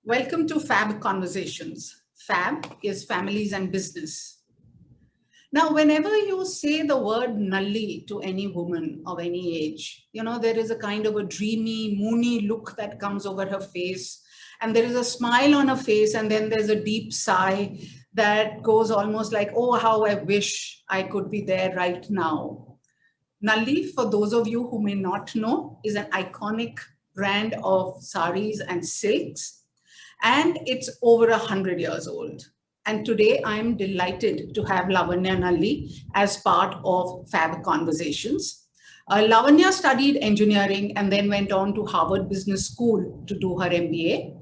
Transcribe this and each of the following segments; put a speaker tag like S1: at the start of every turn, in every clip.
S1: Welcome to FAB Conversations. FAB is families and business. Now, whenever you say the word Nalli to any woman of any age, there is a kind of a dreamy, moony look that comes over her face. And there is a smile on her face, and then there's a deep sigh that goes almost like, oh, how I wish I could be there right now. Nalli, for those of you who may not know, is an iconic brand of sarees and silks, and it's over 100 years old. And today I'm delighted to have Lavanya Nalli as part of FAB Conversations. Lavanya studied engineering and then went on to Harvard Business School to do her MBA.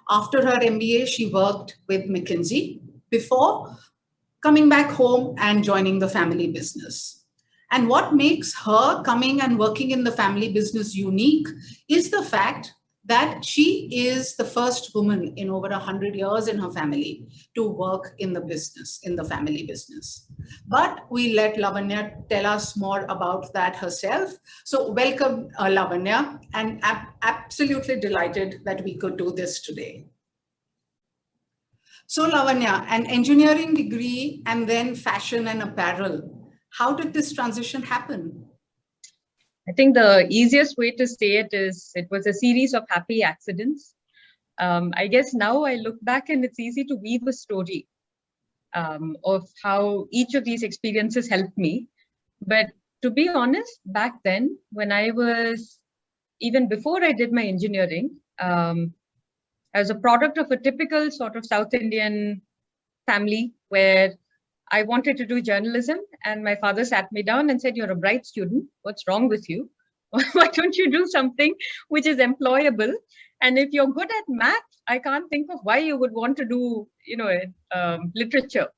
S1: After her MBA, she worked with McKinsey before coming back home and joining the family business. And what makes her coming and working in the family business unique is the fact that she is the first woman in over 100 years in her family to work in the business, in the family business. But we let Lavanya tell us more about that herself. So welcome, Lavanya, and I'm absolutely delighted that we could do this today. So Lavanya, an engineering degree and then fashion and apparel. How did this transition happen?
S2: I think the easiest way to say it is it was a series of happy accidents. I guess now I look back and it's easy to weave a story of how each of these experiences helped me. But to be honest, back then, when I was, even before I did my engineering, I was a product of a typical sort of South Indian family where I wanted to do journalism, and my father sat me down and said, "You're a bright student. What's wrong with you? Why don't you do something which is employable? And if you're good at math, I can't think of why you would want to do, literature."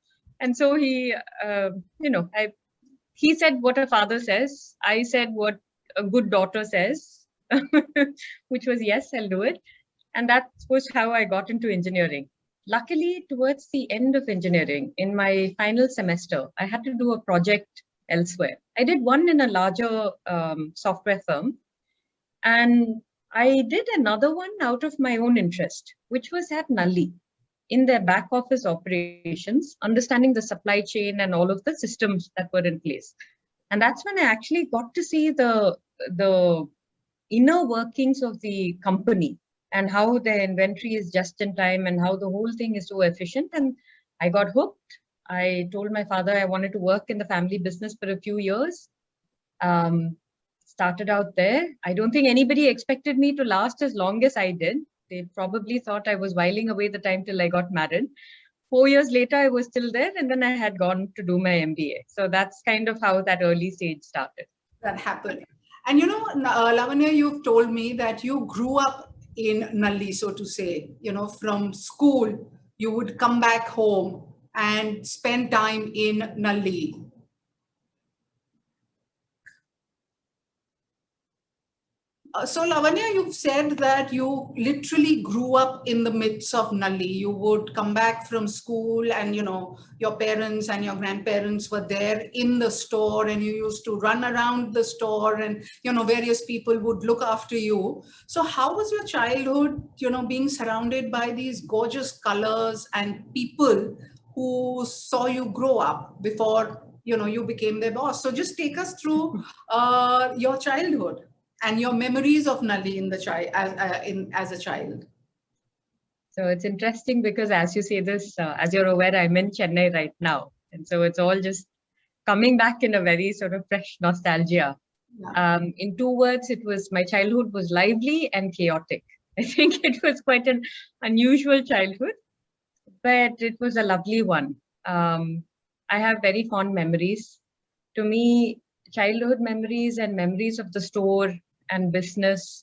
S2: And so he said what a father says. I said what a good daughter says, which was, yes, I'll do it. And that was how I got into engineering. Luckily, towards the end of engineering, in my final semester, I had to do a project elsewhere. I did one in a larger software firm, and I did another one out of my own interest, which was at Nalli, in their back office operations, understanding the supply chain and all of the systems that were in place. And that's when I actually got to see the inner workings of the company, and how the inventory is just in time and how the whole thing is so efficient. And I got hooked. I told my father I wanted to work in the family business for a few years. Started out there. I don't think anybody expected me to last as long as I did. They probably thought I was whiling away the time till I got married. 4 years later, I was still there, and then I had gone to do my MBA. So that's kind of how that early stage started.
S1: That happened. And Lavanya, you've told me that you grew up in Nalli, so to say, from school, you would come back home and spend time in Nalli. So Lavanya, you've said that you literally grew up in the midst of Nalli. You would come back from school and, your parents and your grandparents were there in the store, and you used to run around the store, and, various people would look after you. So how was your childhood, being surrounded by these gorgeous colors and people who saw you grow up before, you became their boss? So just take us through your childhood and your memories of Nalli as a child.
S2: So it's interesting because, as you say this, as you're aware, I'm in Chennai right now. And so it's all just coming back in a very sort of fresh nostalgia. Yeah. In 2 words, my childhood was lively and chaotic. I think it was quite an unusual childhood, but it was a lovely one. I have very fond memories. To me, childhood memories and memories of the store and business,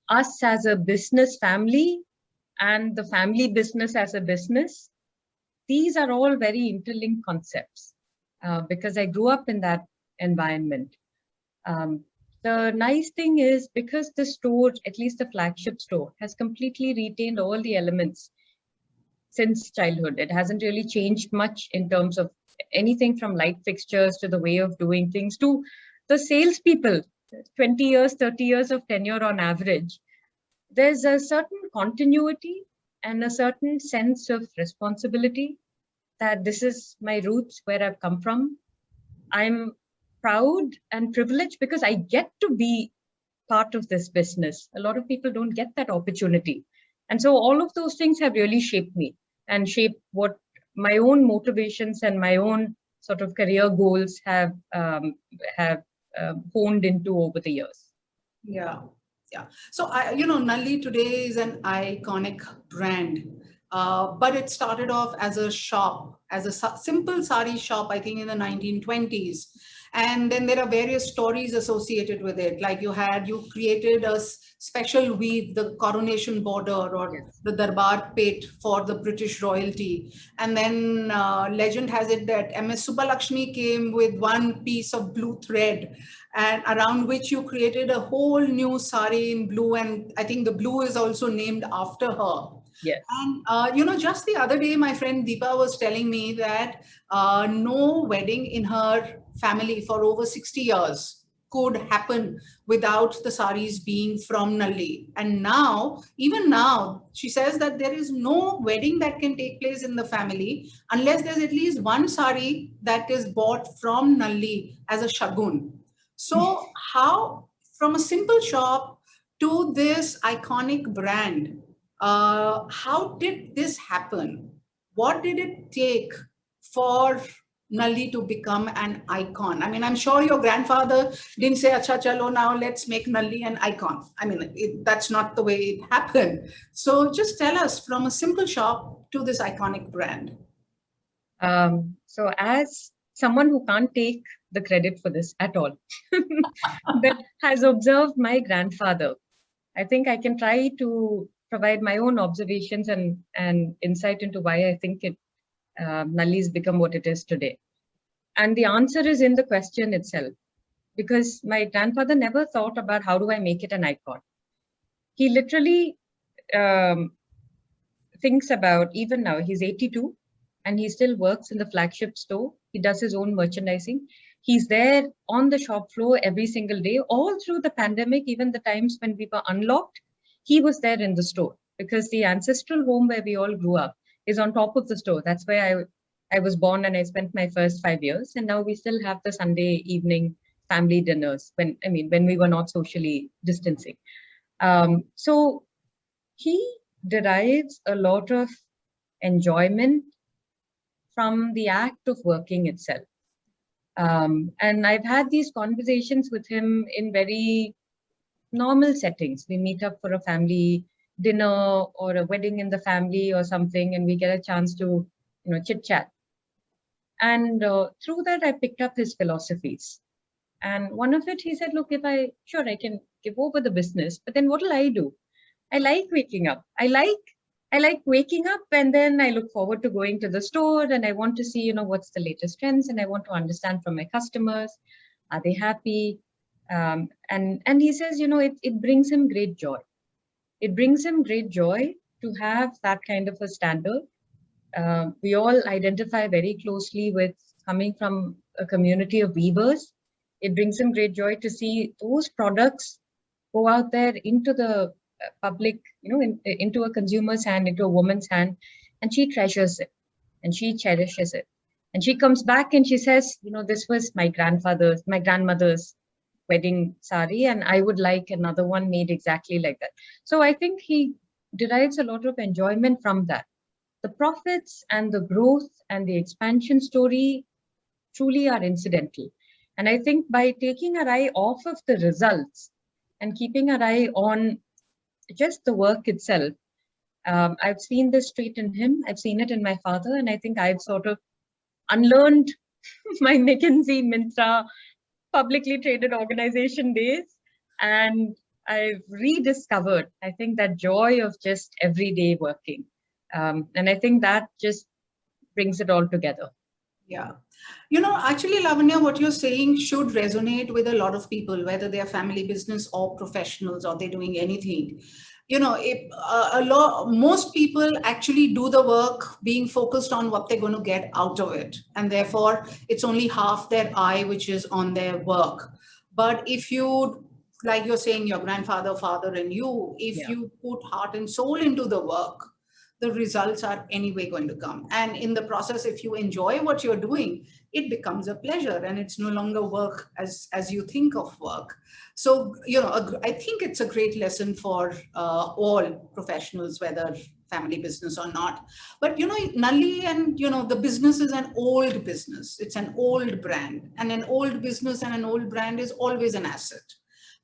S2: us as a business family and the family business as a business, these are all very interlinked concepts because I grew up in that environment. The nice thing is, because the store, at least the flagship store, has completely retained all the elements since childhood. It hasn't really changed much in terms of anything from light fixtures to the way of doing things to the salespeople. 20 years, 30 years of tenure on average. There's a certain continuity and a certain sense of responsibility that this is my roots, where I've come from. I'm proud and privileged because I get to be part of this business. A lot of people don't get that opportunity. And so all of those things have really shaped me and shaped what my own motivations and my own sort of career goals have honed into over the years.
S1: Yeah. Yeah. So, Nalli today is an iconic brand. But it started off as a shop, as a simple sari shop, I think in the 1920s. And then there are various stories associated with it. Like you created a special weave, the coronation border or
S2: Yes.
S1: the Darbar Pate for the British royalty. And then legend has it that MS Subbalakshmi came with one piece of blue thread, and around which you created a whole new sari in blue. And I think the blue is also named after her.
S2: Yes.
S1: And, just the other day, my friend Deepa was telling me that no wedding in her family for over 60 years could happen without the saris being from Nalli. And now, even now, she says that there is no wedding that can take place in the family unless there's at least one sari that is bought from Nalli as a shagun. So how, from a simple shop to this iconic brand, how did this happen? What did it take for Nalli to become an icon? I mean, I'm sure your grandfather didn't say, "Acha chalo, now let's make Nalli an icon." I mean, that's not the way it happened. So just tell us, from a simple shop to this iconic brand.
S2: So as someone who can't take the credit for this at all, but has observed my grandfather, I think I can try to provide my own observations and insight into why I think Nalli's become what it is today. And the answer is in the question itself, because my grandfather never thought about how do I make it an icon. He literally thinks about, even now, he's 82 and he still works in the flagship store. He does his own merchandising. He's there on the shop floor every single day, all through the pandemic, even the times when we were unlocked, he was there in the store, because the ancestral home where we all grew up is on top of the store. That's where I was born and I spent my first 5 years. And now we still have the Sunday evening family dinners when we were not socially distancing. So he derives a lot of enjoyment from the act of working itself. And I've had these conversations with him in very normal settings. We meet up for a family dinner or a wedding in the family or something, and we get a chance to, chit chat. And through that, I picked up his philosophies. And one of it, he said, look, I can give over the business, but then what will I do? I like waking up. I like waking up, and then I look forward to going to the store, and I want to see, what's the latest trends, and I want to understand from my customers, are they happy? And he says, it brings him great joy. It brings him great joy to have that kind of a standard. We all identify very closely with coming from a community of weavers. It brings him great joy to see those products go out there into the public, into a consumer's hand, into a woman's hand, and she treasures it and she cherishes it. And she comes back and she says, this was my grandmother's wedding sari, and I would like another one made exactly like that. So I think he derives a lot of enjoyment from that. The profits and the growth and the expansion story truly are incidental. And I think by taking our eye off of the results and keeping our eye on just the work itself, I've seen this trait in him. I've seen it in my father. And I think I've sort of unlearned my McKinsey, Mintra, publicly traded organization days. And I've rediscovered, I think, that joy of just everyday working. And I think that just brings it all together.
S1: Yeah. Actually, Lavanya, what you're saying should resonate with a lot of people, whether they are family business or professionals or they're doing anything. Most people actually do the work being focused on what they're going to get out of it. And therefore, it's only half their eye which is on their work. But if you, like you're saying, your grandfather, father, and you, if you put heart and soul into the work, the results are anyway going to come. And in the process, if you enjoy what you're doing, it becomes a pleasure and it's no longer work as you think of work. So, I think it's a great lesson for all professionals, whether family business or not. But, Nalli and, the business is an old business. It's an old brand, and an old business and an old brand is always an asset.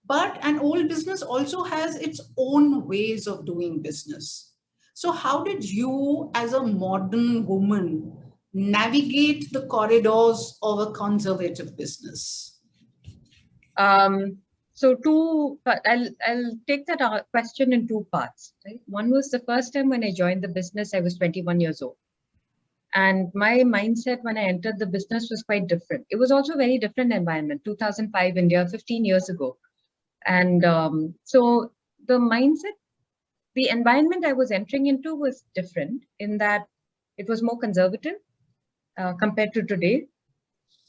S1: But an old business also has its own ways of doing business. So how did you, as a modern woman, navigate the corridors of a conservative business?
S2: I'll take that question in two parts. Right? One was the first time when I joined the business, I was 21 years old. And my mindset when I entered the business was quite different. It was also a very different environment, 2005 India, 15 years ago. And so the mindset, the environment I was entering into was different in that it was more conservative compared to today.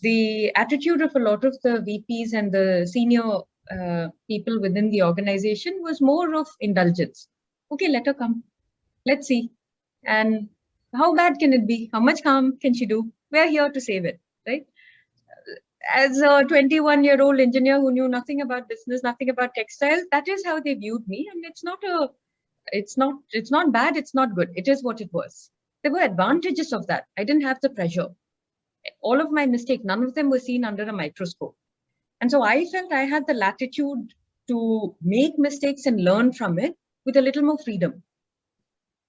S2: The attitude of a lot of the VPs and the senior people within the organization was more of indulgence. Okay, let her come. Let's see. And how bad can it be? How much harm can she do? We're here to save it, right? As a 21-year-old engineer who knew nothing about business, nothing about textiles, that is how they viewed me. And it's not bad, it's not good. It is what it was. There were advantages of that. I didn't have the pressure. All of my mistakes, none of them were seen under a microscope. And so I felt I had the latitude to make mistakes and learn from it with a little more freedom.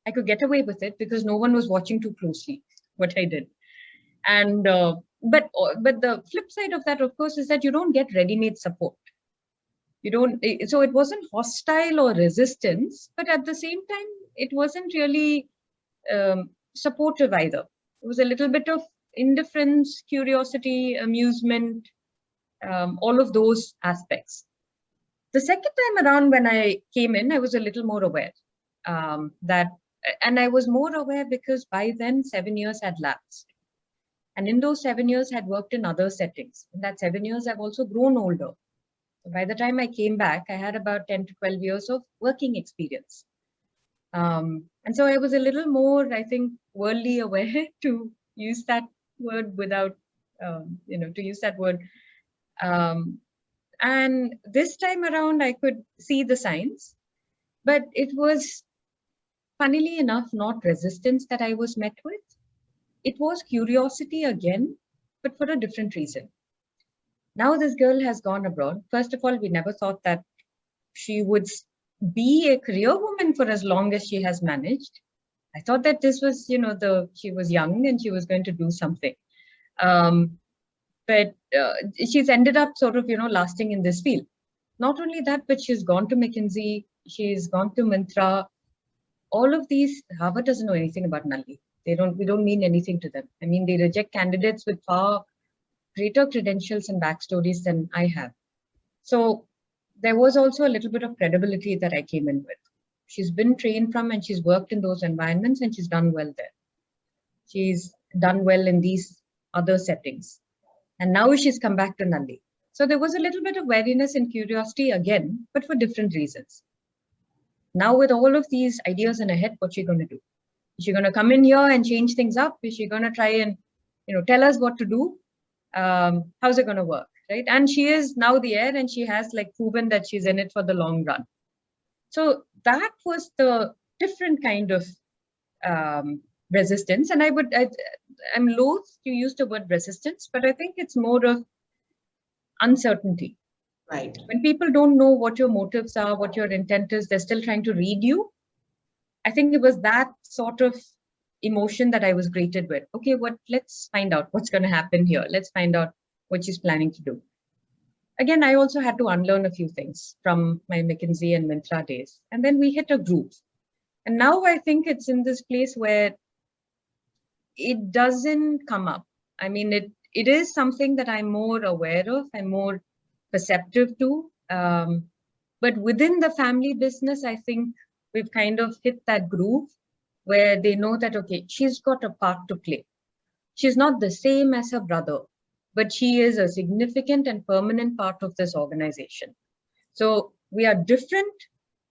S2: I could get away with it because no one was watching too closely what I did. And but the flip side of that, of course, is that you don't get ready-made support. So it wasn't hostile or resistance, but at the same time, it wasn't really supportive either. It was a little bit of indifference, curiosity, amusement, all of those aspects. The second time around when I came in, I was a little more aware and I was more aware because by then 7 years had lapsed. And in those 7 years, I had worked in other settings. In that 7 years, I've also grown older. So by the time I came back, I had about 10 to 12 years of working experience. And so I was a little more, I think, worldly aware to use that word without, to use that word. And this time around, I could see the signs, but it was, funnily enough, not resistance that I was met with. It was curiosity again, but for a different reason. Now this girl has gone abroad. First of all, we never thought that she would be a career woman for as long as she has managed. I thought that this was, she was young and she was going to do something. But she's ended up sort of, lasting in this field. Not only that, but she's gone to McKinsey, she's gone to Myntra. All of these, Harvard doesn't know anything about Nalli. We don't mean anything to them. I mean, they reject candidates with far greater credentials and backstories than I have. So there was also a little bit of credibility that I came in with. She's been trained from and she's worked in those environments and she's done well there. She's done well in these other settings. And now she's come back to Nalli. So there was a little bit of wariness and curiosity again, but for different reasons. Now with all of these ideas in her head, what's she going to do? Is she going to come in here and change things up? Is she going to try and, tell us what to do? How's it going to work, right? And she is now the heir and she has proven that she's in it for the long run. So that was the different kind of resistance. And I'm loath to use the word resistance, but I think it's more of uncertainty.
S1: Right.
S2: When people don't know what your motives are, what your intent is, they're still trying to read you. I think it was that sort of emotion that I was greeted with. Okay, let's find out what's going to happen here. Let's find out what she's planning to do. Again, I also had to unlearn a few things from my McKinsey and Myntra days. And then we hit a groove. And now I think it's in this place where it doesn't come up. I mean, it is something that I'm more aware of. I'm more perceptive to. But within the family business, I think we've kind of hit that groove where they know that, okay, she's got a part to play. She's not the same as her brother, but she is a significant and permanent part of this organization. So we are different,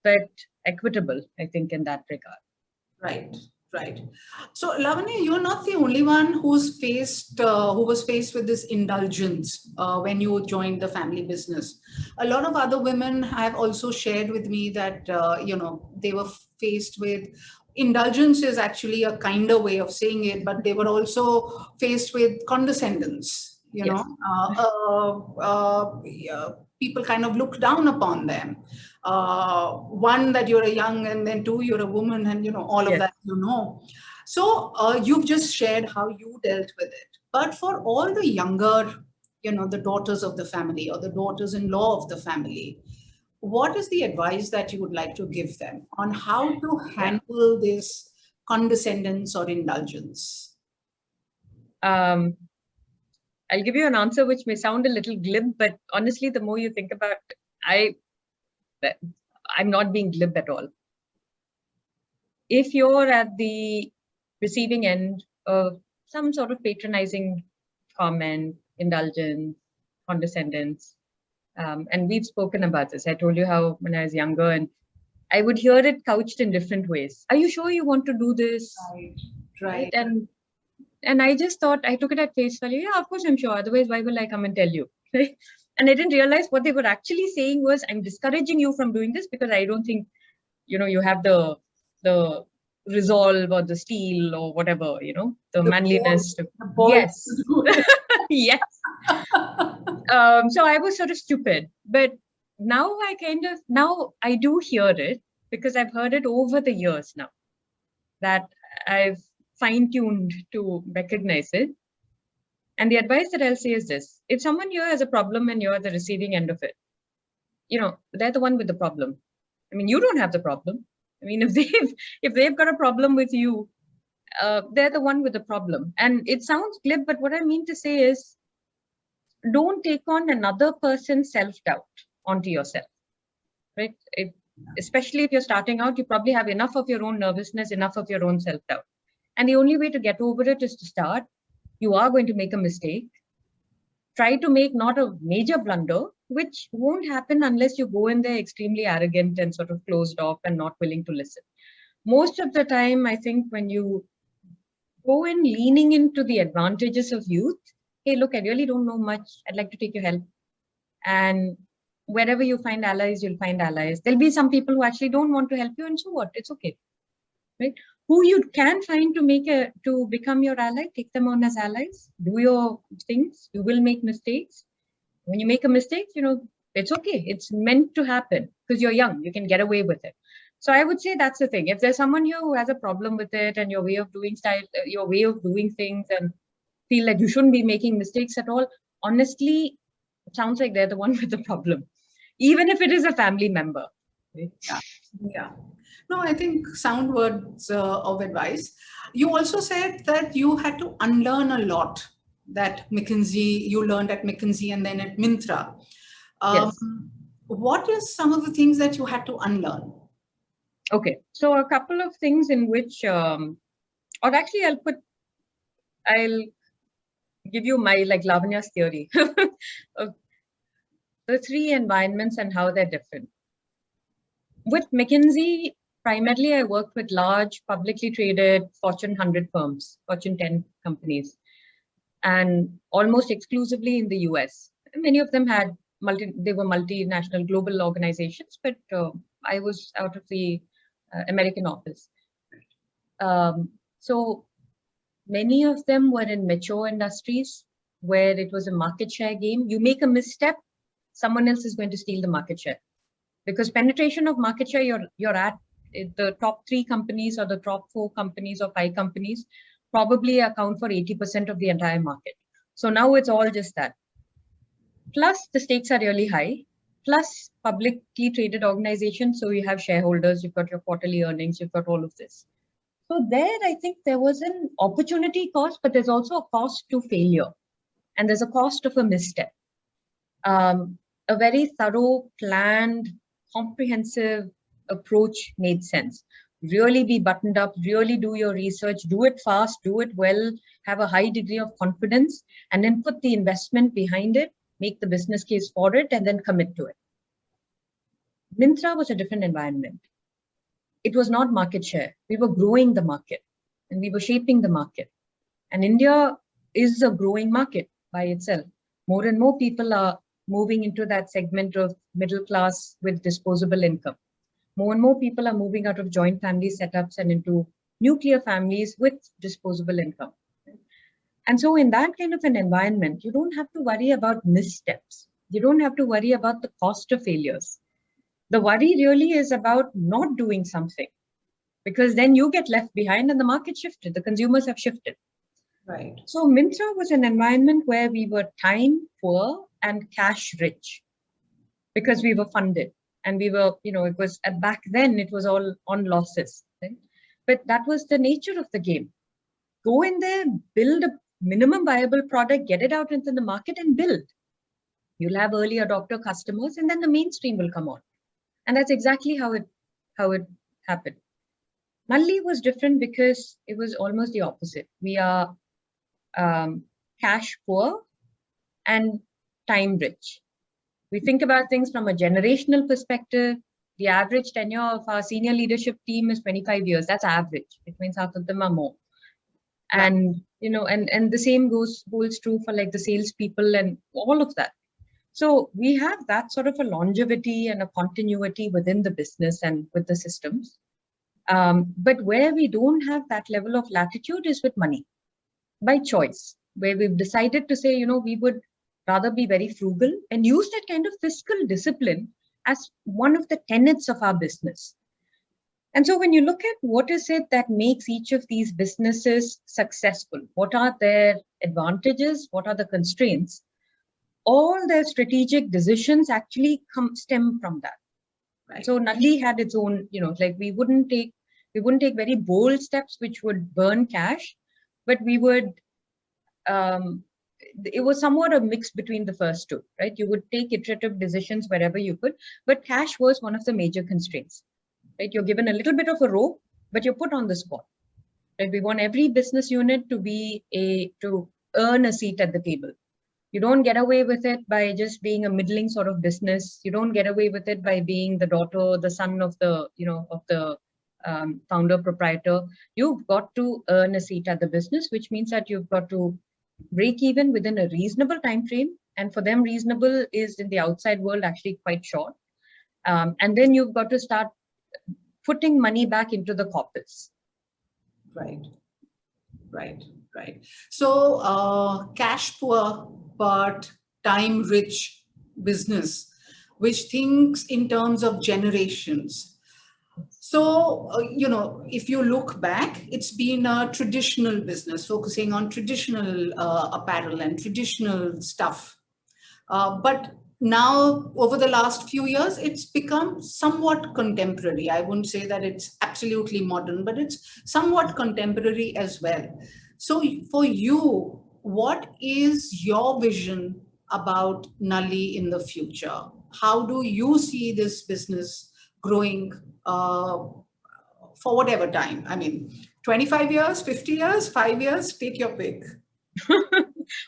S2: but equitable, I think, in that regard.
S1: Right. Right. So, Lavanya, you're not the only one who was faced with this indulgence when you joined the family business. A lot of other women have also shared with me that they were faced with indulgence is actually a kinder way of saying it, but they were also faced with condescendence.
S2: Yes.
S1: People kind of look down upon them. One, that you're a young, and then two, you're a woman, and all of
S2: Yes.
S1: that. So you've just shared how you dealt with it, but for all the younger, the daughters of the family or the daughters-in-law of the family, what is the advice that you would like to give them on how to
S2: Yeah.
S1: handle this condescendence or indulgence?
S2: Um, I'll give you an answer which may sound a little glib, but honestly, the more you think about it, I'm not being glib at all. If you're at the receiving end of some sort of patronizing comment, indulgence, condescendence, and we've spoken about this. I told you how when I was younger, and I would hear it couched in different ways. Are you sure you want to do this?
S1: Right.
S2: And I just thought, I took it at face value. Yeah, of course I'm sure. Otherwise, why will I come and tell you? Right? And I didn't realize what they were actually saying was, I'm discouraging you from doing this because I don't think, you have the resolve or the steel or whatever, the manliness.
S1: The ball
S2: Yes.
S1: to do it.
S2: Yes. So I was sort of stupid, but now I do hear it because I've heard it over the years now that I've fine-tuned to recognize it. And the advice that I'll say is this: if someone here has a problem and you're at the receiving end of it, they're the one with the problem. I mean, you don't have the problem. I mean, if they've got a problem with you, they're the one with the problem. And it sounds glib, but what I mean to say is, don't take on another person's self-doubt onto yourself, right? Especially if you're starting out, you probably have enough of your own nervousness, enough of your own self-doubt. And the only way to get over it is to start. You are going to make a mistake. Try to make not a major blunder, which won't happen unless you go in there extremely arrogant and sort of closed off and not willing to listen. Most of the time, I think when you go in leaning into the advantages of youth, hey, look, I really don't know much. I'd like to take your help. And wherever you find allies, you'll find allies. There'll be some people who actually don't want to help you, and so what? It's okay, right? Who you can find to become your ally, take them on as allies. Do your things. You will make mistakes. When you make a mistake, it's okay. It's meant to happen because you're young. You can get away with it. So I would say that's the thing. If there's someone here who has a problem with it and your way of doing things, and feel like you shouldn't be making mistakes at all, honestly, it sounds like they're the one with the problem, even if it is a family member. Right?
S1: Yeah. No, I think sound words of advice. You also said that you had to unlearn a lot that you learned at McKinsey and then at Myntra.
S2: Yes.
S1: What is some of the things that you had to unlearn?
S2: Okay. So a couple of things in which, or actually I'll give you my Lavanya's theory of the three environments and how they're different. With McKinsey, primarily I worked with large publicly traded Fortune 100 firms, Fortune 10 companies, and almost exclusively in the US. Many of them they were multinational global organizations, but I was out of the American office. So many of them were in mature industries where it was a market share game. You make a misstep, someone else is going to steal the market share. Because penetration of market share, you're at the top 3 companies or the top 4 companies or 5 companies probably account for 80% of the entire market. So now it's all just that. Plus the stakes are really high. Plus publicly traded organizations. So you have shareholders, you've got your quarterly earnings, you've got all of this. So there, I think there was an opportunity cost, but there's also a cost to failure. And there's a cost of a misstep. A very thorough, planned, comprehensive approach made sense. Really be buttoned up, really do your research, do it fast, do it well, have a high degree of confidence, and then put the investment behind it, make the business case for it, and then commit to it. Myntra was a different environment. It was not market share. We were growing the market. and we were shaping the market. And India is a growing market by itself. More and more people are moving into that segment of middle class with disposable income. More and more people are moving out of joint family setups and into nuclear families with disposable income. And so in that kind of an environment, you don't have to worry about missteps. You don't have to worry about the cost of failures. The worry really is about not doing something, because then you get left behind and the market shifted, the consumers have shifted.
S1: Right.
S2: So Myntra was an environment where we were time poor and cash rich because we were funded. And we were, it was back then, it was all on losses. Right? But that was the nature of the game. Go in there, build a minimum viable product, get it out into the market and build. You'll have early adopter customers and then the mainstream will come on. And that's exactly how it happened. Nalli was different because it was almost the opposite. We are cash poor and time rich. We think about things from a generational perspective. The average tenure of our senior leadership team is 25 years. That's average. It means half of them are more. And, and the same holds true for like the salespeople and all of that. So we have that sort of a longevity and a continuity within the business and with the systems. But where we don't have that level of latitude is with money by choice, where we've decided to say, we would rather be very frugal and use that kind of fiscal discipline as one of the tenets of our business. And so when you look at what is it that makes each of these businesses successful, what are their advantages, what are the constraints, all their strategic decisions actually stem from that. Right. So Nalli had its own, we wouldn't take very bold steps which would burn cash, but we would, it was somewhat a mix between the first two, right? You would take iterative decisions wherever you could, but cash was one of the major constraints, right? You're given a little bit of a rope, but you're put on the spot, right? We want every business unit to earn a seat at the table. You don't get away with it by just being a middling sort of business. You don't get away with it by being the daughter, the son of the, founder proprietor. You've got to earn a seat at the business, which means that you've got to break even within a reasonable time frame. And for them, reasonable is in the outside world actually quite short. And then you've got to start putting money back into the corpus.
S1: Right. So cash poor, but time rich business, which thinks in terms of generations. So, if you look back, it's been a traditional business focusing on traditional apparel and traditional stuff. But now, over the last few years, it's become somewhat contemporary. I wouldn't say that it's absolutely modern, but it's somewhat contemporary as well. So for you, what is your vision about Nalli in the future? How do you see this business growing for whatever time? I mean, 25 years, 50 years, 5 years, take your pick.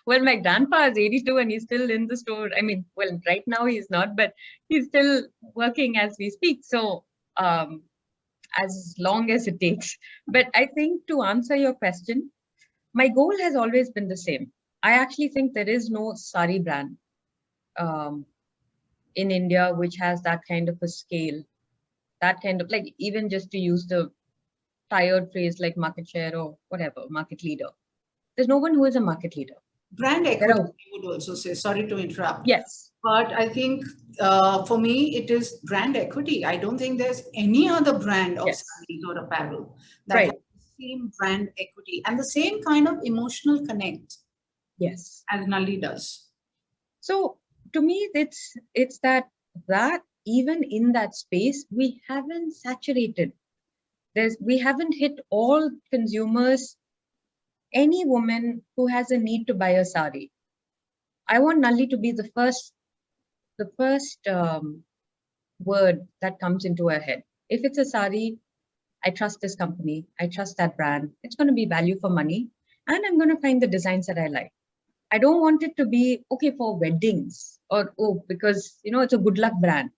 S2: Well, my grandpa is 82 and he's still in the store. I mean, well, right now he's not, but he's still working as we speak. So as long as it takes. But I think to answer your question, my goal has always been the same. I actually think there is no sari brand in India which has that kind of a scale, that kind of, like, even just to use the tired phrase like market share or whatever, market leader. There's no one who is a market leader.
S1: Brand equity, I would also say, sorry to interrupt.
S2: Yes.
S1: But I think for me, it is brand equity. I don't think there's any other brand of sarees or apparel that has the same brand equity and the same kind of emotional connect.
S2: Yes.
S1: As Nalli does.
S2: So to me, it's that even in that space, we haven't saturated. We haven't hit all consumers. Any woman who has a need to buy a sari, I want Nalli to be the first word that comes into her head. If it's a sari, I trust this company, I trust that brand. It's going to be value for money, and I'm going to find the designs that I like. I don't want it to be okay for weddings or because it's a good luck brand.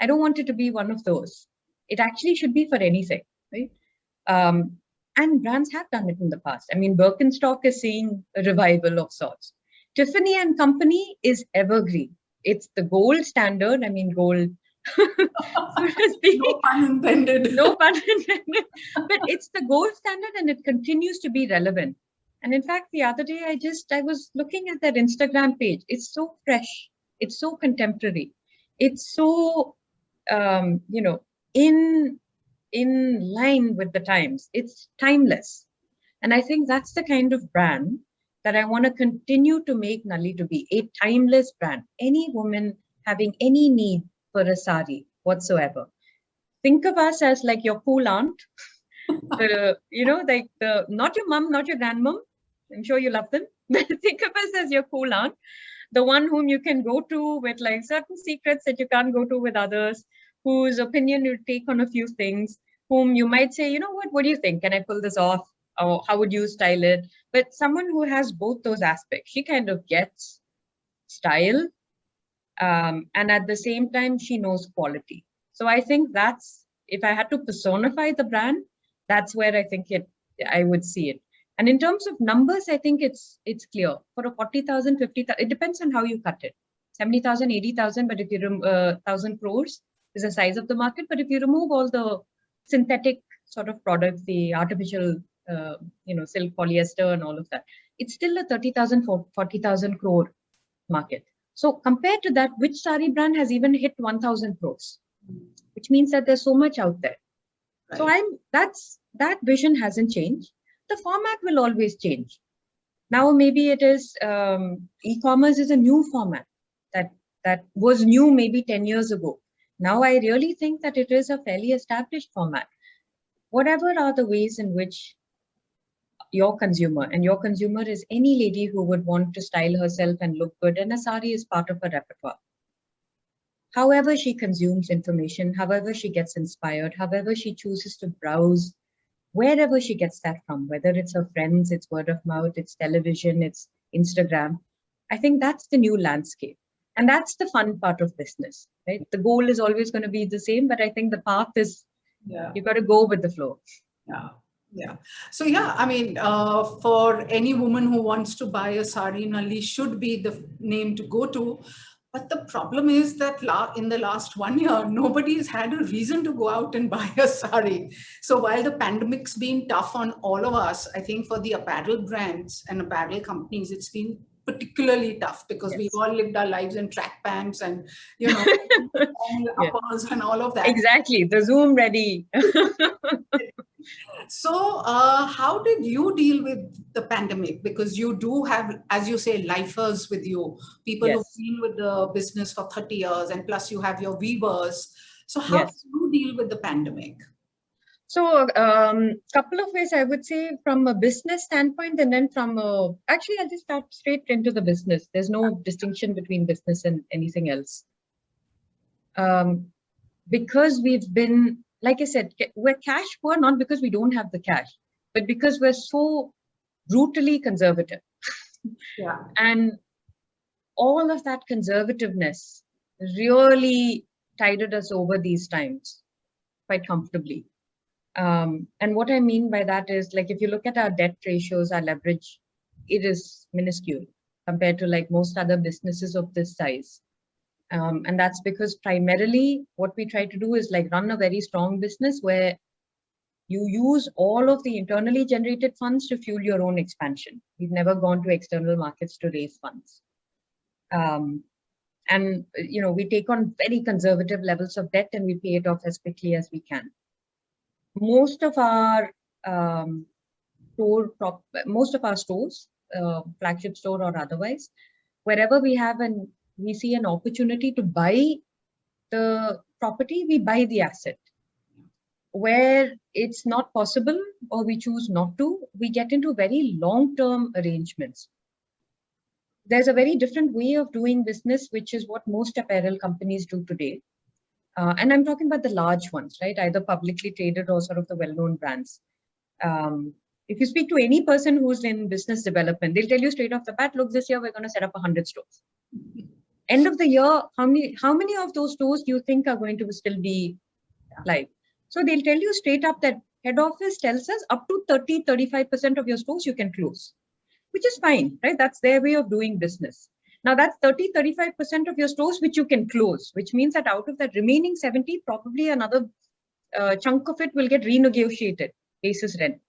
S2: I don't want it to be one of those. It actually should be for anything, right? And brands have done it in the past. I mean, Birkenstock is seeing a revival of sorts. Tiffany and Company is evergreen. It's the gold standard. I mean, gold, so to speak.
S1: No pun intended.
S2: No pun intended. But it's the gold standard and it continues to be relevant. And in fact, the other day, I was looking at that Instagram page. It's so fresh. It's so contemporary. It's so, in line with the times. It's timeless. And I think that's the kind of brand that I want to continue to make Nalli to be, a timeless brand. Any woman having any need for a sari whatsoever. Think of us as like your cool aunt, not your mom, not your grandmom. I'm sure you love them. But think of us as your cool aunt, the one whom you can go to with like certain secrets that you can't go to with others, whose opinion you take on a few things, whom you might say, you know what do you think? Can I pull this off? Or how would you style it? But someone who has both those aspects, she kind of gets style, and at the same time, she knows quality. So I think that's, if I had to personify the brand, that's where I think I would see it. And in terms of numbers, I think it's clear. For a 40,000, 50,000, it depends on how you cut it. 70,000, 80,000, but if you 1,000 crores is the size of the market. But if you remove all the synthetic sort of products, the artificial, silk, polyester and all of that, it's still a 30,000, 40,000 crore market. So compared to that, which sari brand has even hit 1,000 crores? Which means that there's so much out there. Right. So that vision hasn't changed. The format will always change. Now, maybe it is, e-commerce is a new format that was new maybe 10 years ago. Now, I really think that it is a fairly established format. Whatever are the ways in which your consumer is any lady who would want to style herself and look good, and a sari is part of her repertoire. However she consumes information, however she gets inspired, however she chooses to browse, wherever she gets that from, whether it's her friends, it's word of mouth, it's television, it's Instagram. I think that's the new landscape. And that's the fun part of business, right? The goal is always going to be the same, but I think the path is, you've got to go with the flow.
S1: Yeah. So I mean, for any woman who wants to buy a sari, Nalli should be the name to go to. But the problem is that in the last 1 year, nobody's had a reason to go out and buy a sari. So while the pandemic's been tough on all of us, I think for the apparel brands and apparel companies, it's been particularly tough because we've all lived our lives in track pants and, uppers and all of that.
S2: Exactly. The Zoom ready.
S1: So how did you deal with the pandemic? Because you do have, as you say, lifers with you, people who've been with the business for 30 years, and plus you have your weavers. So how did you deal with the pandemic?
S2: So couple of ways, I would say, from a business standpoint, and then actually, I'll just start straight into the business. There's no distinction between business and anything else. Because we've been, like I said, we're cash poor, not because we don't have the cash, but because we're so brutally conservative. And all of that conservativeness really tided us over these times quite comfortably. And what I mean by that is, like, if you look at our debt ratios, our leverage, it is minuscule compared to like most other businesses of this size. And that's because primarily what we try to do is like run a very strong business where you use all of the internally generated funds to fuel your own expansion. We've never gone to external markets to raise funds. And, we take on very conservative levels of debt and we pay it off as quickly as we can. Most of our stores, flagship store or otherwise, wherever we see an opportunity to buy the property, we buy the asset. Where it's not possible or we choose not to, we get into very long-term arrangements. There's a very different way of doing business, which is what most apparel companies do today. And I'm talking about the large ones, right? Either publicly traded or sort of the well-known brands. If you speak to any person who's in business development, they'll tell you straight off the bat, look, this year we're going to set up 100 stores. End of the year, how many of those stores do you think are going to still be live? So they'll tell you straight up that head office tells us up to 30-35% of your stores you can close, which is fine, right? That's their way of doing business. Now that's 30-35% of your stores which you can close, which means that out of that remaining 70, probably another chunk of it will get renegotiated basis rent.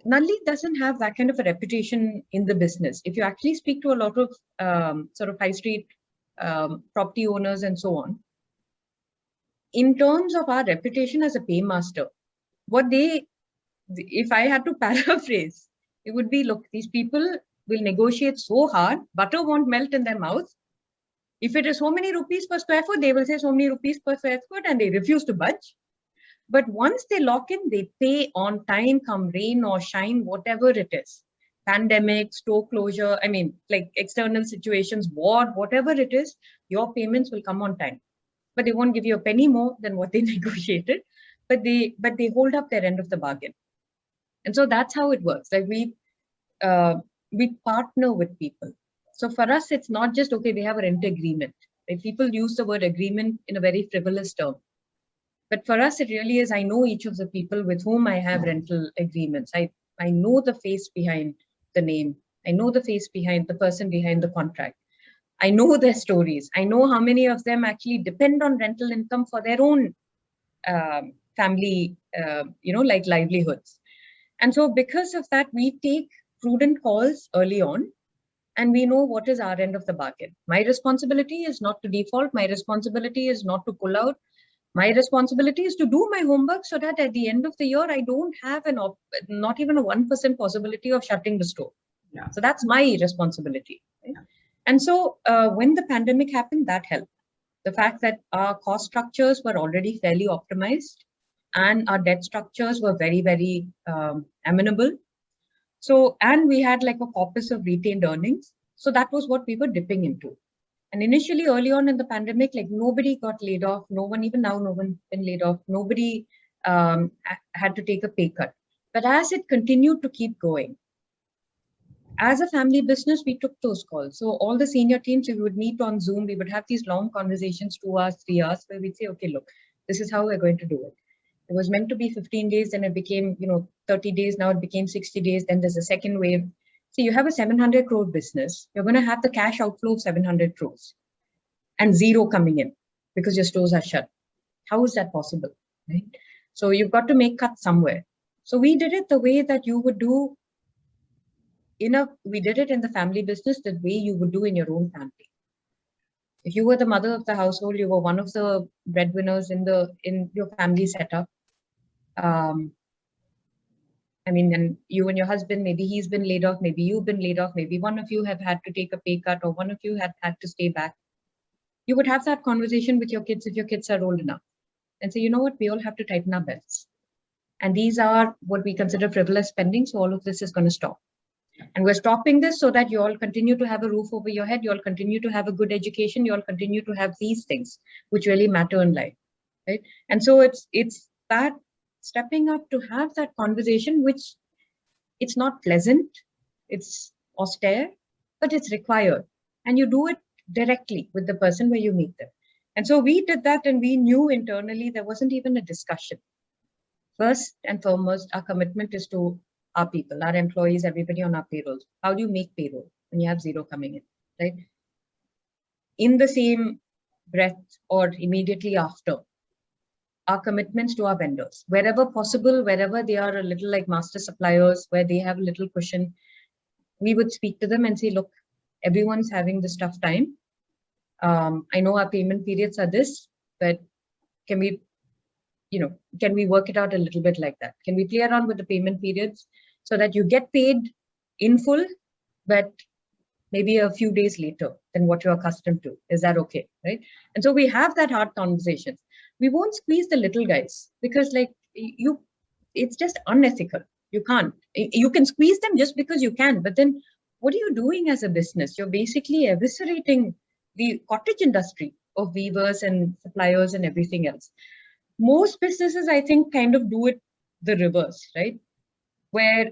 S2: Nalli doesn't have that kind of a reputation in the business. If you actually speak to a lot of sort of high street property owners and so on, in terms of our reputation as a paymaster, if I had to paraphrase, it would be, look, these people will negotiate so hard, butter won't melt in their mouth. If it is so many rupees per square foot, they will say so many rupees per square foot and they refuse to budge. But once they lock in, they pay on time, come rain or shine, whatever it is. Pandemic, store closure, I mean, like external situations, war, whatever it is, your payments will come on time. But they won't give you a penny more than what they negotiated, but they hold up their end of the bargain. And so that's how it works. Like we partner with people. So for us, it's not just, okay, they have a rent agreement. Like people use the word agreement in a very frivolous term. But for us, it really is, I know each of the people with whom I have rental agreements. I know the face behind the name. I know the face behind the person behind the contract. I know their stories. I know how many of them actually depend on rental income for their own family, like livelihoods. And so because of that, we take prudent calls early on, and we know what is our end of the bargain. My responsibility is not to default. My responsibility is not to pull out. My responsibility is to do my homework so that at the end of the year, I don't have not even a 1% possibility of shutting the store. Yeah. So that's my responsibility. Right? Yeah. And so when the pandemic happened, that helped. The fact that our cost structures were already fairly optimized and our debt structures were very, very amenable. So, and we had like a corpus of retained earnings. So that was what we were dipping into. And initially, early on in the pandemic, like nobody got laid off. No one, even now, no one been laid off. Nobody had to take a pay cut. But as it continued to keep going, as a family business, we took those calls. So all the senior teams, we would meet on Zoom. We would have these long conversations, 2 hours, 3 hours, where we'd say, okay, look, this is how we're going to do it. It was meant to be 15 days, then it became, 30 days. Now it became 60 days. Then there's a second wave. So you have a 700 crore business. You're going to have the cash outflow of 700 crores and zero coming in because your stores are shut. How is that possible? Right? So you've got to make cuts somewhere. So we did it the way that you would do we did it in the family business the way you would do in your own family. If you were the mother of the household, you were one of the breadwinners in your family setup. And you and your husband, maybe he's been laid off, maybe you've been laid off, maybe one of you have had to take a pay cut, or one of you had to stay back. You would have that conversation with your kids if your kids are old enough and say, you know what, we all have to tighten our belts. And these are what we consider frivolous spending. So all of this is going to stop. And we're stopping this so that you all continue to have a roof over your head. You all continue to have a good education. You all continue to have these things which really matter in life, right? And so it's that stepping up to have that conversation, which it's not pleasant, it's austere, but it's required. And you do it directly with the person where you meet them. And so we did that, and we knew internally there wasn't even a discussion. First and foremost, our commitment is to our people, our employees, everybody on our payrolls. How do you make payroll when you have zero coming in, right? In the same breath or immediately after, our commitments to our vendors, wherever possible, wherever they are a little like master suppliers, where they have a little cushion, we would speak to them and say, look, everyone's having this tough time. I know our payment periods are this, but can we work it out a little bit like that? Can we play around with the payment periods so that you get paid in full, but maybe a few days later than what you're accustomed to? Is that okay, right? And so we have that hard conversations. We won't squeeze the little guys because it's just unethical. You can't. You can squeeze them just because you can, but then what are you doing as a business? You're basically eviscerating the cottage industry of weavers and suppliers and everything else. Most businesses, I think, kind of do it the reverse, right? Where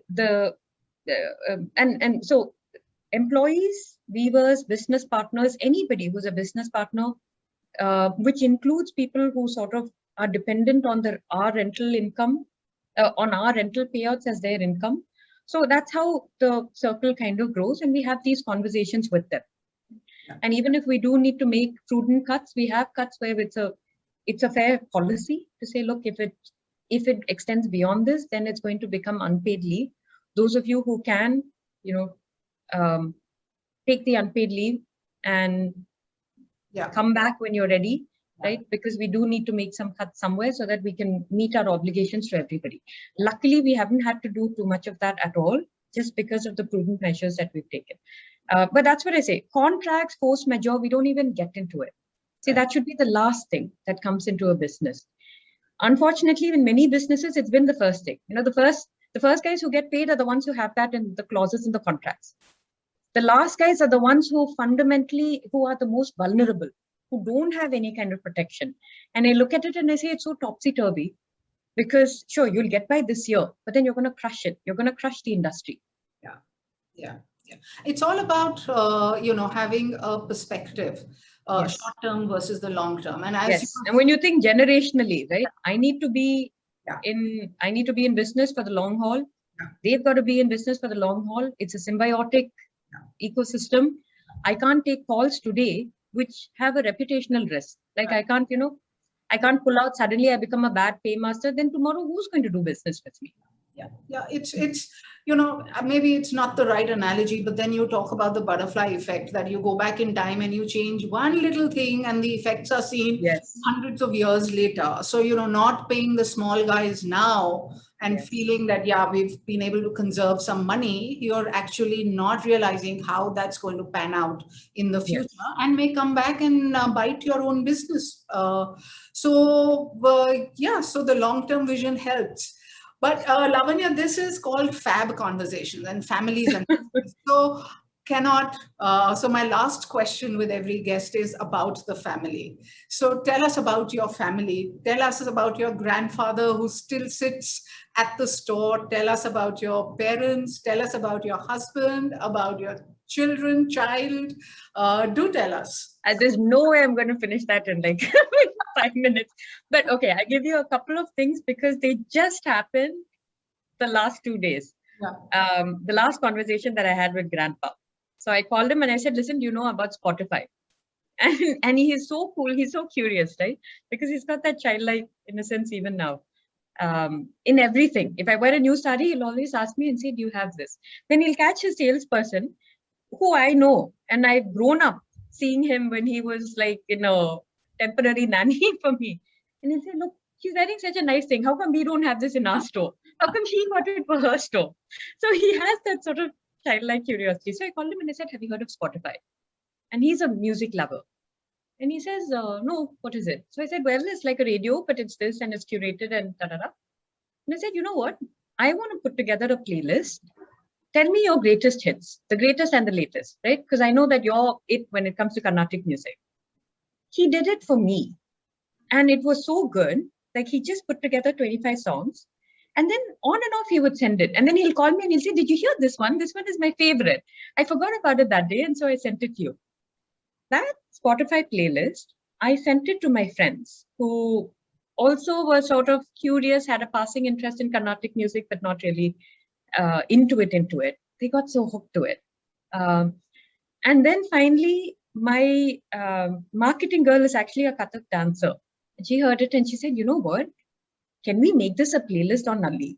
S2: so employees, weavers, business partners, anybody who's a business partner, which includes people who sort of are dependent on our rental income on our rental payouts as their income. So that's how the circle kind of grows, and we have these conversations with them. Yeah. And even if we do need to make prudent cuts, we have cuts where it's a fair policy to say, look, if it extends beyond this, then it's going to become unpaid leave. Those of you who can, take the unpaid leave and come back when you're ready, right? Because we do need to make some cuts somewhere so that we can meet our obligations to everybody. Luckily, we haven't had to do too much of that at all, just because of the prudent measures that we've taken. But that's what I say. Contracts, force majeure, we don't even get into it. See, that should be the last thing that comes into a business. Unfortunately, in many businesses, it's been the first thing. The first guys who get paid are the ones who have that in the clauses in the contracts. The last guys are the ones who who are the most vulnerable, who don't have any kind of protection. And I look at it and I say, it's so topsy-turvy, because sure, you'll get by this year, but then you're going to crush it. You're going to crush the industry.
S1: Yeah. It's all about, having a perspective, short term versus the long term. And
S2: and when you think generationally, right? I need to be in business for the long haul. They've got to be in business for the long haul. It's a symbiotic ecosystem. I can't take calls today which have a reputational risk. Like I can't pull out, suddenly I become a bad paymaster. Then tomorrow, who's going to do business with me?
S1: Yeah, it's maybe it's not the right analogy, but then you talk about the butterfly effect, that you go back in time and you change one little thing and the effects are seen hundreds of years later. So, not paying the small guys now and feeling that, we've been able to conserve some money, you're actually not realizing how that's going to pan out in the future and may come back and bite your own business. So the long-term vision helps. But Lavanya, this is called FAB Conversations, and families and so my last question with every guest is about the family. So tell us about your family. Tell us about your grandfather who still sits at the store. Tell us about your parents. Tell us about your husband, about your child. Do tell us.
S2: There's no way I'm going to finish that in like 5 minutes. But okay, I give you a couple of things because they just happened the last 2 days. The last conversation that I had with Grandpa. So I called him and I said, listen, do you know about Spotify? And he is so cool. He's so curious, right? Because he's got that childlike innocence even now. In everything. If I wear a new sari, he'll always ask me and say, do you have this? Then he'll catch his salesperson who I know. And I've grown up seeing him when he was like, temporary nanny for me. And he'll say, look, she's wearing such a nice thing. How come we don't have this in our store? How come she got it for her store? So he has that sort of childlike curiosity. So I called him and I said, have you heard of Spotify? And he's a music lover. And he says, no, what is it? So I said, well, it's like a radio, but it's this and it's curated and da-da-da. And I said, you know what? I want to put together a playlist. Tell me your greatest hits, the greatest and the latest, right? Because I know that you're it when it comes to Carnatic music. He did it for me. And it was so good. Like he just put together 25 songs. And then on and off, he would send it. And then he'll call me and he'll say, did you hear this one? This one is my favorite. I forgot about it that day. And so I sent it to you. That Spotify playlist, I sent it to my friends who also were sort of curious, had a passing interest in Carnatic music, but not really into it. They got so hooked to it. And then finally, my marketing girl is actually a Kathak dancer. And she heard it and she said, you know what? Can we make this a playlist on Nalli?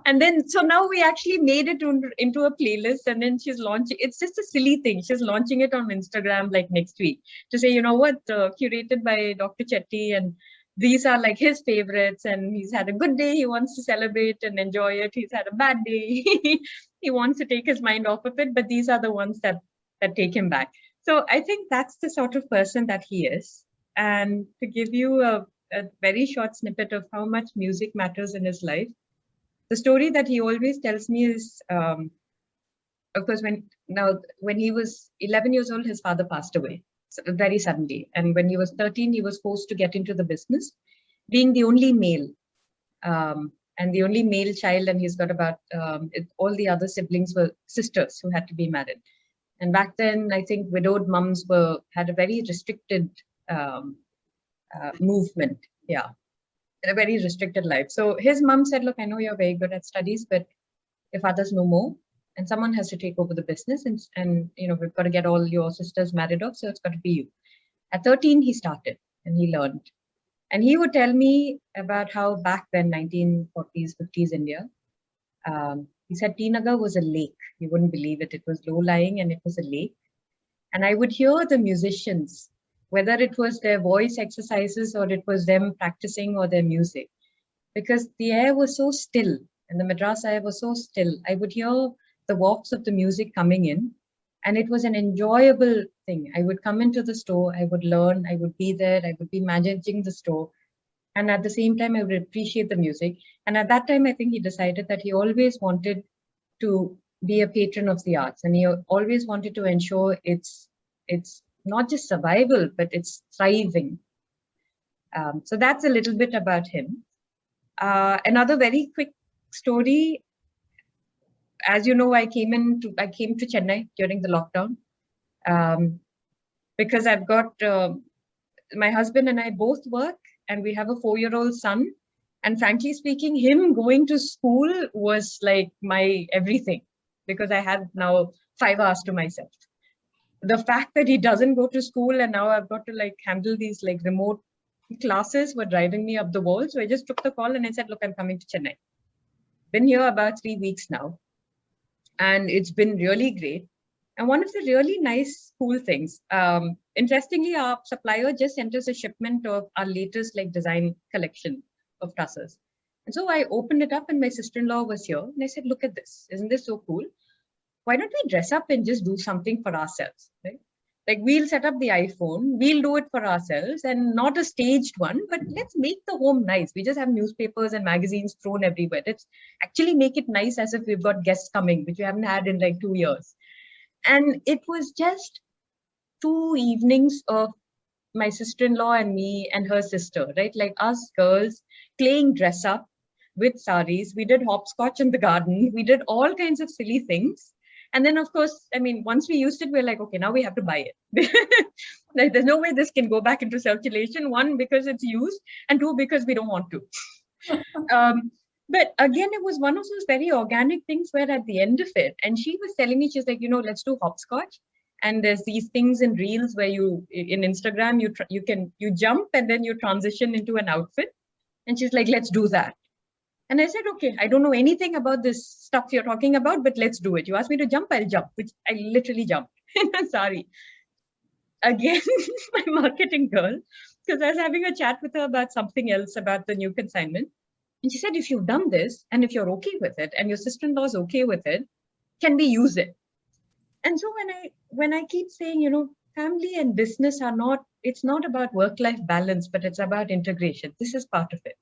S2: And then, so now we actually made it into a playlist, and then she's launching, it's just a silly thing. She's launching it on Instagram like next week to say, you know what, curated by Dr. Chetty, and these are like his favorites, and he's had a good day. He wants to celebrate and enjoy it. He's had a bad day. He wants to take his mind off of it, but these are the ones that take him back. So I think that's the sort of person that he is. And to give you a very short snippet of how much music matters in his life, the story that he always tells me is, of course, when he was 11 years old, his father passed away very suddenly. And when he was 13, he was forced to get into the business, being the only male and the only male child. And he's got about all the other siblings were sisters who had to be married. And back then, I think widowed mums had a very restricted movement. Yeah. a very restricted life. So his mom said, look, I know you're very good at studies, but your fathers know more and someone has to take over the business, and we've got to get all your sisters married off, so it's got to be you. At 13, he started and he learned. And he would tell me about how back then, 1940s, 50s India, he said Tinagar was a lake. You wouldn't believe it. It was low-lying and it was a lake. And I would hear the musicians, whether it was their voice exercises or it was them practicing or their music, because the air was so still and the Madras air was so still. I would hear the wafts of the music coming in, and it was an enjoyable thing. I would come into the store, I would learn, I would be there, I would be managing the store. And at the same time, I would appreciate the music. And at that time, I think he decided that he always wanted to be a patron of the arts. And he always wanted to ensure it's not just survival, but it's thriving. So that's a little bit about him. Another very quick story. As you know, I came to Chennai during the lockdown because I've got my husband and I both work, and we have a 4-year-old son. And frankly speaking, him going to school was like my everything, because I had now 5 hours to myself. The fact that he doesn't go to school and now I've got to handle these remote classes were driving me up the wall. So I just took the call and I said, look, I'm coming to Chennai. Been here about 3 weeks now. And it's been really great. And one of the really nice, cool things, interestingly, our supplier just sent us a shipment of our latest design collection of tussers. And so I opened it up and my sister-in-law was here. And I said, look at this. Isn't this so cool? Why don't we dress up and just do something for ourselves, right? We'll set up the iPhone, we'll do it for ourselves, and not a staged one, but let's make the home nice. We just have newspapers and magazines thrown everywhere. Let's actually make it nice as if we've got guests coming, which we haven't had in 2 years. And it was just 2 evenings of my sister-in-law and me and her sister, right? Us girls playing dress up with sarees. We did hopscotch in the garden. We did all kinds of silly things. And then, of course, once we used it, we're like, okay, now we have to buy it. There's no way this can go back into circulation. 1, because it's used, and 2, because we don't want to. But again, it was one of those very organic things where at the end of it, and she was telling me, she's like, let's do hopscotch. And there's these things in reels where in Instagram, you jump and then you transition into an outfit. And she's like, let's do that. And I said, okay, I don't know anything about this stuff you're talking about, but let's do it. You asked me to jump, I'll jump, which I literally jumped in a sari. Again, my marketing girl, because I was having a chat with her about something else, about the new consignment. And she said, if you've done this, and if you're okay with it, and your sister-in-law is okay with it, can we use it? And so when I keep saying, family and business it's not about work-life balance, but it's about integration. This is part of it.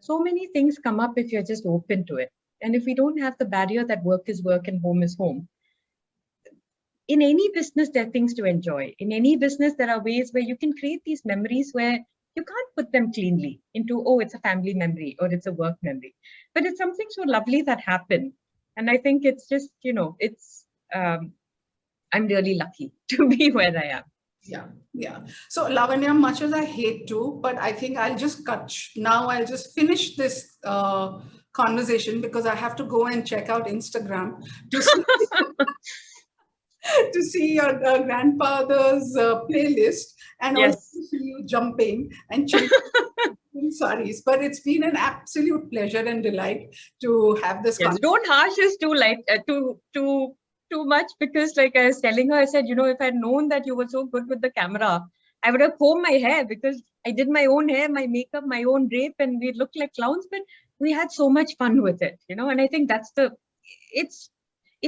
S2: So many things come up if you're just open to it. And if we don't have the barrier that work is work and home is home, in any business, there are things to enjoy. In any business, there are ways where you can create these memories where you can't put them cleanly into, oh, it's a family memory or it's a work memory. But it's something so lovely that happened. And I think it's just, I'm really lucky to be where I am.
S1: Yeah. So Lavanya, much as I hate to, but I think I'll just I'll just finish this conversation because I have to go and check out Instagram to see, to see your grandfather's playlist and
S2: Yes.
S1: also see you jumping and changing sarees. But it's been an absolute pleasure and delight to have this conversation.
S2: Don't harsh us too much, because I was telling her, I said, if I'd known that you were so good with the camera, I would have combed my hair, because I did my own hair, my makeup, my own drape, and we looked like clowns, but we had so much fun with it, and I think that's it's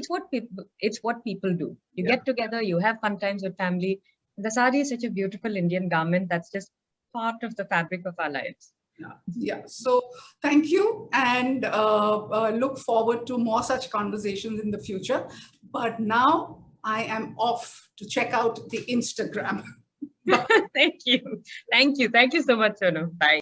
S2: what people do. You get together, you have fun times with family. The sari is such a beautiful Indian garment that's just part of the fabric of our lives.
S1: Yeah. So thank you, and look forward to more such conversations in the future. But now I am off to check out the Instagram.
S2: Thank you. Thank you so much, Sonu. Bye.